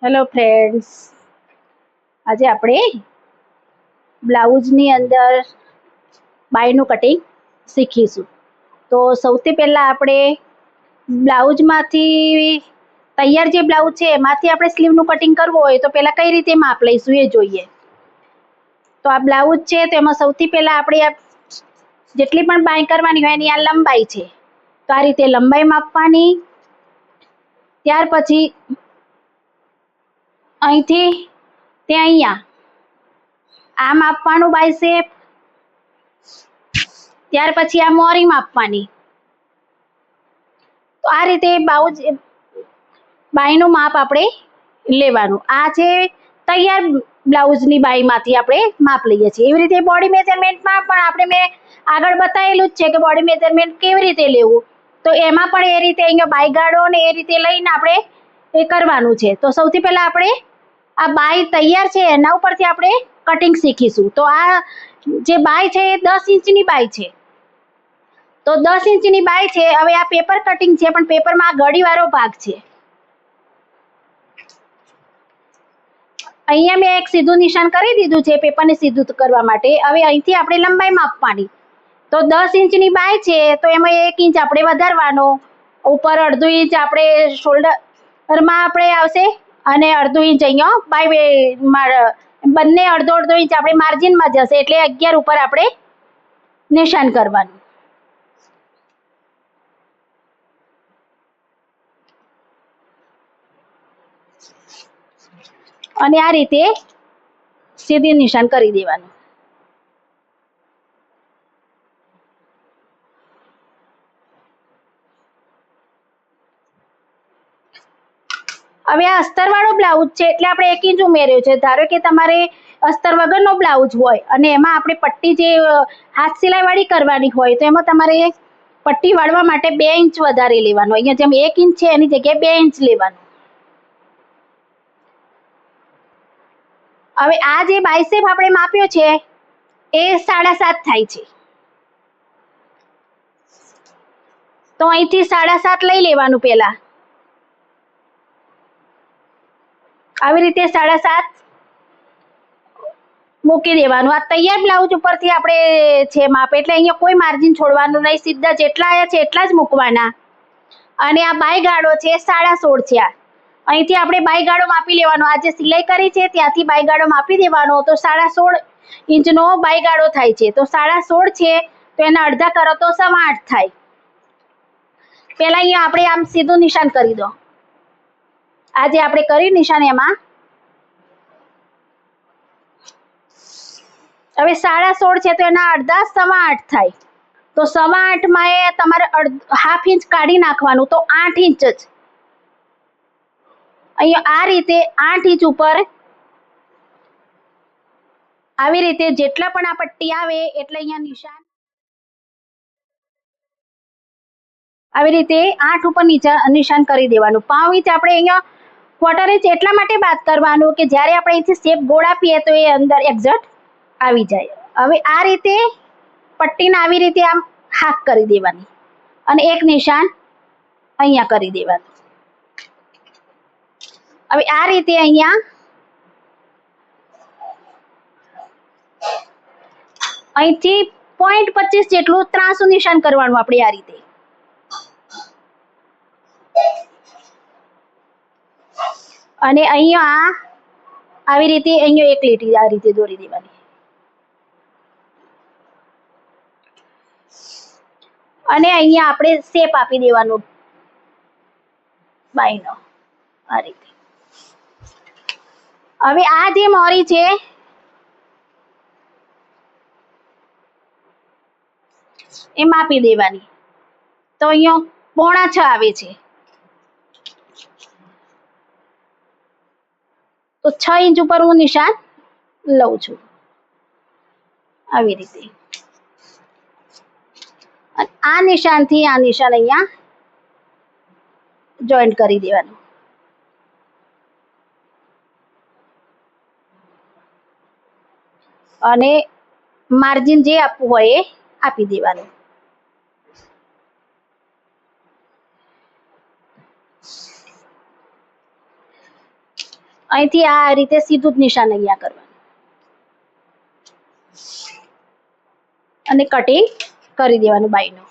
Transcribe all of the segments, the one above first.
Hello friends, આજે આપણે બ્લાઉઝની અંદર બાયનું કટિંગ શીખીશું. તો સૌથી પહેલાં આપણે બ્લાઉઝમાંથી તૈયાર જે બ્લાઉઝ છે એમાંથી આપણે સ્લીવનું કટિંગ કરવું હોય તો પહેલાં કઈ રીતે માપ લઈશું એ જોઈએ. તો આ બ્લાઉઝ છે તો એમાં સૌથી પહેલાં આપણે જેટલી પણ બાય કરવાની હોય એની આ લંબાઈ છે, તો આ રીતે લંબાઈ માપવાની. ત્યાર પછી અહીંથી તે અહીંયા આ માપવાનું બાયસેપ. ત્યાર પછી આ મોરી માપવાની. તો આ રીતે બાયનું માપ આપણે લેવાનું. આ છે તૈયાર બ્લાઉઝની બાયમાંથી આપણે માપ લઈએ છીએ. એવી રીતે બોડી મેજરમેન્ટમાં પણ મેં આગળ બતાવેલું જ છે કે બોડી મેજરમેન્ટ કેવી રીતે લેવું. તો એમાં પણ એ રીતે અહીંયા બાય ગાળો ને એ રીતે લઈને આપણે એ કરવાનું છે. તો સૌથી પહેલા આપણે આ બાય તૈયાર છે એના ઉપરથી આપણે કટિંગ શીખીશું. તો આ જે બાય છે એ 10 ઇંચની બાય છે. તો 10 ઇંચની બાય છે. હવે આ પેપર કટિંગ છે પણ પેપરમાં આ ગળીવાળો ભાગ છે. અહીંયા મેં એક સીધું નિશાન કરી દીધું છે પેપરને સીધું કરવા માટે. હવે અહીંથી આપણે લંબાઈ માપવાની. તો 10 ઇંચની બાય છે તો એમાં 1 ઇંચ આપણે વધારવાનો. ઉપર અડધું ઇંચ આપણે શોલ્ડરમાં આપણે આવશે અને અડધું ઇંચ અહીંયા બાય બંને અડધો અડધો ઇંચ આપણે માર્જિનમાં જશે, એટલે 11 ઉપર આપણે નિશાન કરવાનું. અને આ રીતે સીધી નિશાન કરી દેવાનું. હવે આ અસ્તરવાળો બ્લાઉઝ છે એટલે આપણે 1 ઇંચ ઉમેર્યો છે. ધારો કે તમારે અસ્તર વગરનો બ્લાઉઝ હોય અને એમાં આપણે પટ્ટી જે હાથ સિલાઈ વાળી કરવાની હોય તો એમાં તમારે પટ્ટી વાળવા માટે 2 ઇંચ વધારે લેવાનું. અહીંયા જેમ 1 ઇંચ છે એની જગ્યાએ 2 ઇંચ લેવાનું. હવે આ જે બાયસેપ આપણે માપ્યો છે એ 7.5 થાય છે. તો અહીંથી 7.5 લઈ લેવાનું. પહેલા આવી રીતે 7.5 મૂકી દેવાનું. આ તૈયાર બ્લાઉઝ ઉપરથી આપણે છે માપ, એટલે અહીંયા કોઈ માર્જિન છોડવાનું નહીં. સીધા જેટલા આવ્યા છે એટલા જ મૂકવાના. અને આ બાય ગાળો છે 16.5 છે. અહીંથી આપણે બાય ગાળો માપી લેવાનો. આ જે સિલાઈ કરી છે ત્યાંથી બાય ગાળો માપી દેવાનો. તો 16.5 ઇંચનો બાય ગાળો થાય છે. તો 16.5 છે તો એના અડધા કરો તો 8.25 થાય. પહેલા અહીંયા આપણે આમ સીધું નિશાન કરી દો. આ જે આપણે કર્યું નિશાન એમાં હવે 16.5 છે તો એના અડધા 8.25 થાય. તો 8.25 માં તમારે ½ ઇંચ કાઢી નાખવાનું. તો 8 ઇંચ જ અહીંયા આ રીતે 8 ઇંચ ઉપર આવી રીતે જેટલા પણ આ પટ્ટી આવે એટલે અહીંયા નિશાન આવી રીતે 8 ઉપર નિશાન કરી દેવાનું. 5 ઇંચ આપણે અહીંયા 1/4 ઇંચ એટલા માટે બાદ કરવાનું કે જ્યારે આપણે અહીંથી શેપ ગોળ આપીએ તો એ અંદર એક્ઝેક્ટ આવી જાય. હવે આ રીતે પટ્ટીને આવી રીતે આમ હાફ કરી દેવાની અને એક નિશાન અહીંયા કરી દેવાનું. હવે આ રીતે અહીંયા અહીંથી 0.25 જેટલું ત્રાસું નિશાન કરવાનું આપણે આ રીતે. અને અહીંયા આવી રીતે અહીંયા એક લીટી આ રીતે દોરી દેવાની. અને અહીંયા આપણે શેપ આપી દેવાનું બાયનો આ રીતે. હવે આ જે મોરી છે એ માપી દેવાની. તો અહીંયા 6.5 આવે છે. તો 6 ઇંચ ઉપર હું નિશાન લઉં છું આવી રીતે. આ નિશાનથી આ નિશાન અહીંયા જોઈન્ટ કરી દેવાનું. અને માર્જિન જે આપવું હોય એ આપી દેવાનું. અહીંથી આ રીતે સીધું જ નિશાન અહીંયા કરવાનું અને કટિંગ કરી દેવાનું બાયનું.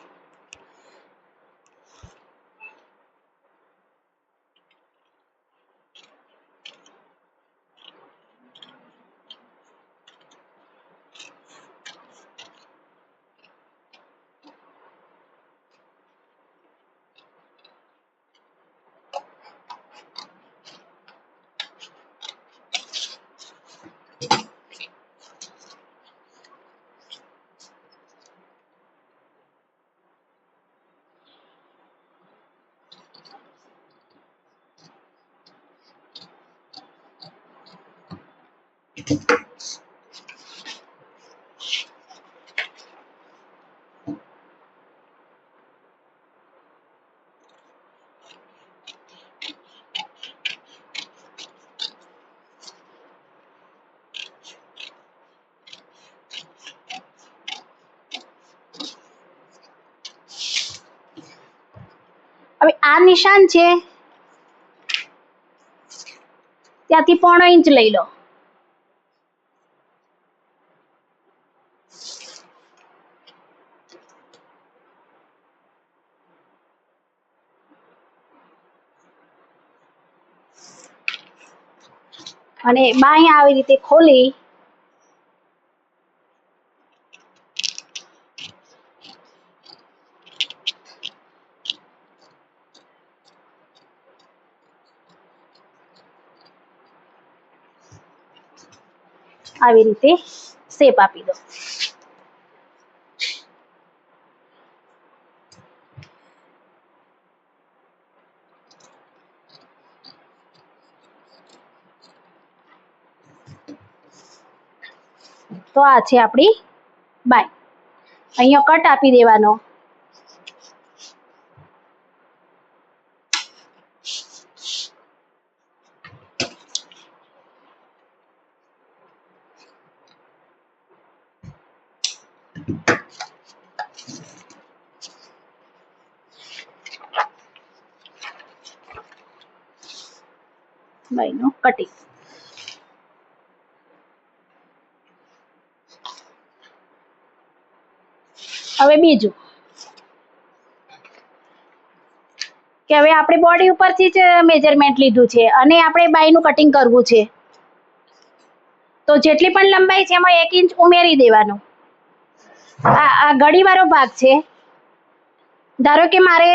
હવે આ નિશાન છે ત્યાંથી 1.5 ઇંચ લઈ લો. અને બાય આવી રીતે ખોલી આવી રીતે શેપ આપી દો. તો આ છે આપણી બાય. અહીંયા કટ આપી દેવાનો. બાયનું કટિંગ. હવે બીજું કે હવે આપણે બોડી ઉપરથી જ મેજરમેન્ટ લીધું છે અને આપણે બાયનું કટિંગ કરવું છે, તો જેટલી પણ લંબાઈ છે એમાં 1 ઇંચ ઉમેરી દેવાનું. આ ગળીવાળો ભાગ છે. ધારો કે મારે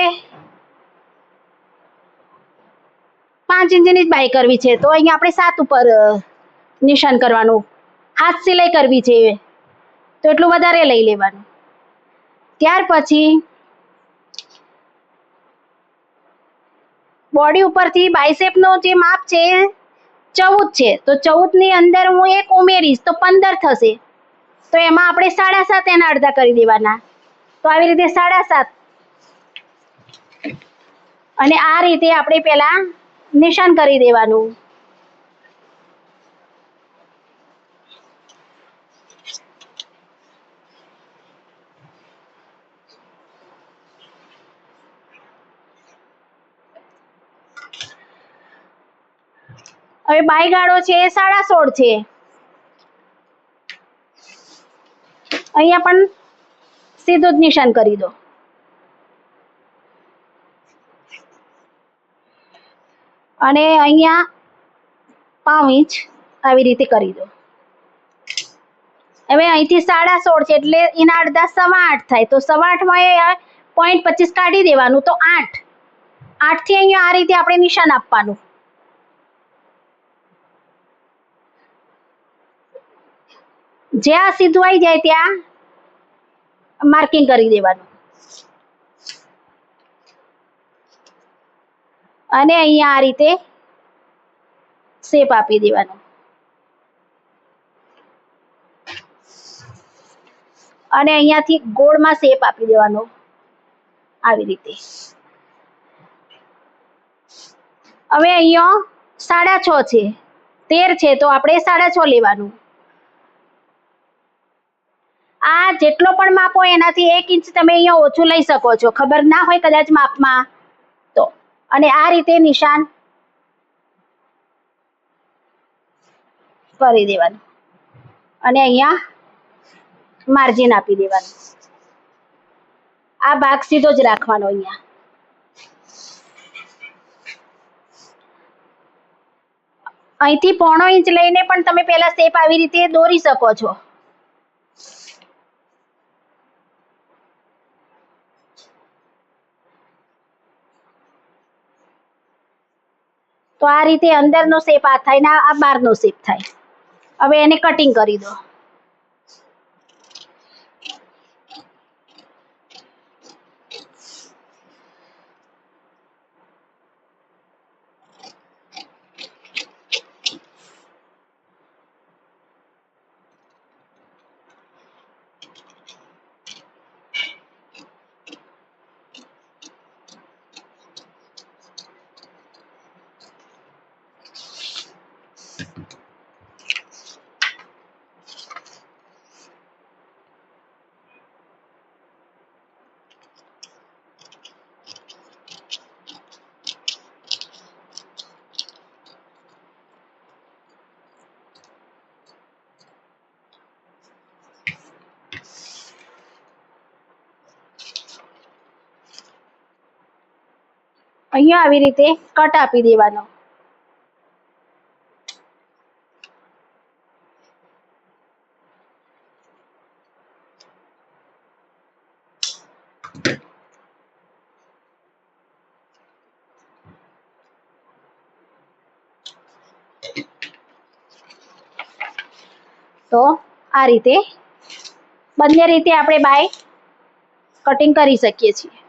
5 ઇંચની જ બાય કરવી છે તો અહીંયા આપણે 7 ઉપર નિશાન કરવાનું. હાથ સિલાઈ કરવી છે તો એટલું વધારે લઈ લેવાનું. ત્યાર પછી બોડી ઉપરથી બાયસેપનો જે માપ છે 14 છે, તો 14 ની અંદર હું 1 ઉમેરીશ તો 15 થશે. તો એમાં આપણે 7.5 એના અડધા કરી દેવાના. તો આવી રીતે 7.5 અને આ રીતે આપણે પેલા નિશાન કરી દેવાનું. હવે બાય ગાળો છે 16.5 છે. અહીંયા પણ સીધું જ નિશાન કરી દો. અને અહીંયા 5 ઇંચ આવી રીતે કરી દો. હવે અહીંથી 16.5 છે એટલે એના અડધા 8.25 થાય. તો 8.25 માં 0.25 કાઢી દેવાનું તો 8 થી અહીંયા આ રીતે આપણે નિશાન આપવાનું. જ્યાં સીધું આવી જાય ત્યાં માર્કિંગ કરી દેવાનું. અને અહીંયા આ રીતે શેપ આપી દેવાનો. અને અહીંયાથી ગોળમાં શેપ આપી દેવાનો આવી રીતે. હવે અહીંયા 6.5 છે, 13 છે તો આપણે 6.5 લેવાનું. આ જેટલો પણ માપ હોય એનાથી 1 ઇંચ તમે અહીંયા ઓછું લઈ શકો છો, ખબર ના હોય કદાચ માપમાં તો. અને આ રીતે નિશાન કરી દેવાનું અને અહીંયા માર્જિન આપી દેવાનું. આ ભાગ સીધો જ રાખવાનો. અહીંયા અહીંથી 1/2 ઇંચ લઈને પણ તમે પેલા શેપ આવી રીતે દોરી શકો છો. તો આ રીતે અંદરનો શેપ આ થાય ને આ બહારનો શેપ થાય. હવે એને કટિંગ કરી દો. અહીંયા આવી રીતે કટ આપી દેવાનો. તો આ રીતે બંને રીતે આપણે બાય કટિંગ કરી શકીએ છીએ.